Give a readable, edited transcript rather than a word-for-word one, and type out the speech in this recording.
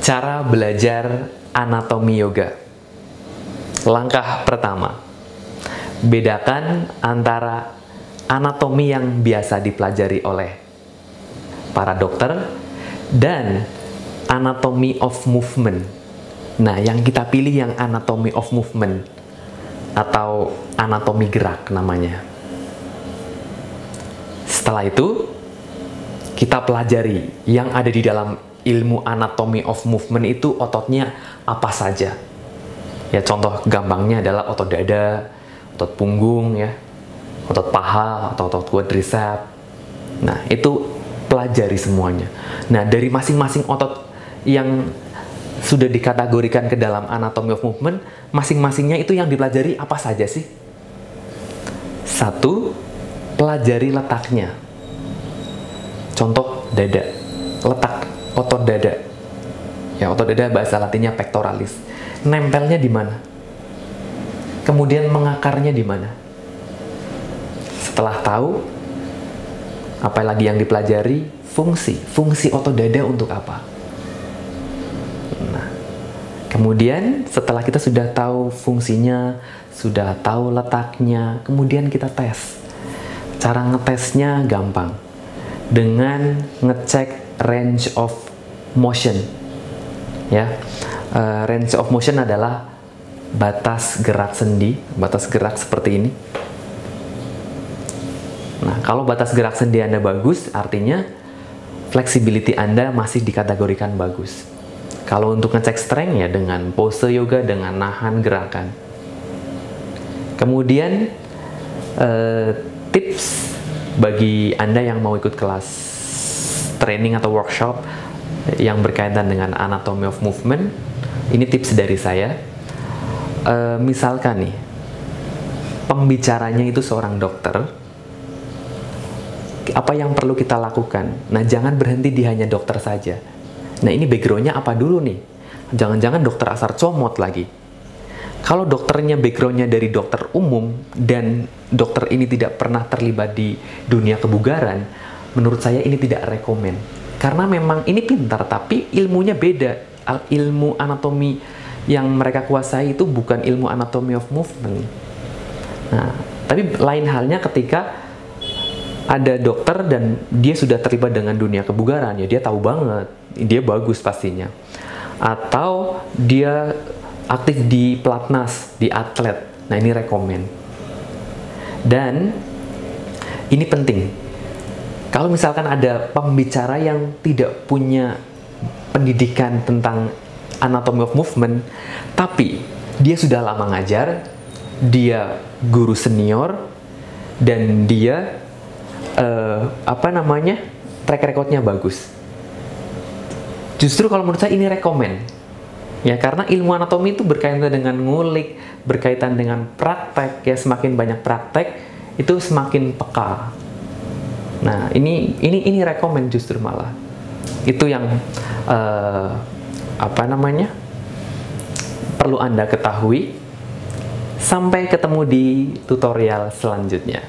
Cara belajar anatomi yoga. Langkah pertama, bedakan antara anatomi yang biasa dipelajari oleh para dokter dan anatomy of movement. Nah, yang kita pilih yang anatomy of movement atau anatomi gerak namanya. Setelah itu, kita pelajari yang ada di dalam ilmu anatomy of movement itu ototnya apa saja. Ya, contoh gampangnya adalah otot dada, otot punggung, ya, otot paha, atau otot quadriceps. Nah, itu pelajari semuanya. Nah, dari masing-masing otot yang sudah dikategorikan ke dalam anatomy of movement, masing-masingnya itu yang dipelajari apa saja sih? Satu, pelajari letaknya. Contoh dada, letak otot dada. Ya, otot dada bahasa latinnya pectoralis. Nempelnya di mana? Kemudian mengakarnya di mana? Setelah tahu, apa lagi yang dipelajari? Fungsi otot dada untuk apa? Nah, kemudian setelah kita sudah tahu fungsinya, sudah tahu letaknya, kemudian kita tes. Cara ngetesnya gampang. Dengan ngecek range of motion. Ya, range of motion adalah batas gerak sendi, batas gerak seperti ini. Nah, kalau batas gerak sendi Anda bagus, artinya flexibility Anda masih dikategorikan bagus. Kalau untuk ngecek strength ya dengan pose yoga, dengan nahan gerakan. Kemudian tips bagi Anda yang mau ikut kelas training atau workshop yang berkaitan dengan anatomy of movement, ini tips dari saya. Misalkan nih, pembicaranya itu seorang dokter, apa yang perlu kita lakukan? Nah, jangan berhenti di hanya dokter saja. Nah, ini backgroundnya apa dulu nih? Jangan-jangan dokter asal comot lagi. Kalau dokternya backgroundnya dari dokter umum dan dokter ini tidak pernah terlibat di dunia kebugaran, menurut saya ini tidak rekomen. Karena memang ini pintar, tapi ilmunya beda. Ilmu anatomi yang mereka kuasai itu bukan ilmu anatomy of movement. Nah, tapi lain halnya ketika ada dokter dan dia sudah terlibat dengan dunia kebugaran, ya dia tahu banget, dia bagus pastinya. Atau dia aktif di pelatnas, di atlet. Nah, ini rekomen. Dan ini penting. Kalau misalkan ada pembicara yang tidak punya pendidikan tentang anatomy of movement, tapi dia sudah lama ngajar, dia guru senior, dan dia track recordnya bagus. Justru kalau menurut saya ini rekomen. Ya, karena ilmu anatomi itu berkaitan dengan ngulik, berkaitan dengan praktek, ya semakin banyak praktek, itu semakin peka. Nah, ini rekomen justru malah. Itu yang perlu Anda ketahui. Sampai ketemu di tutorial selanjutnya.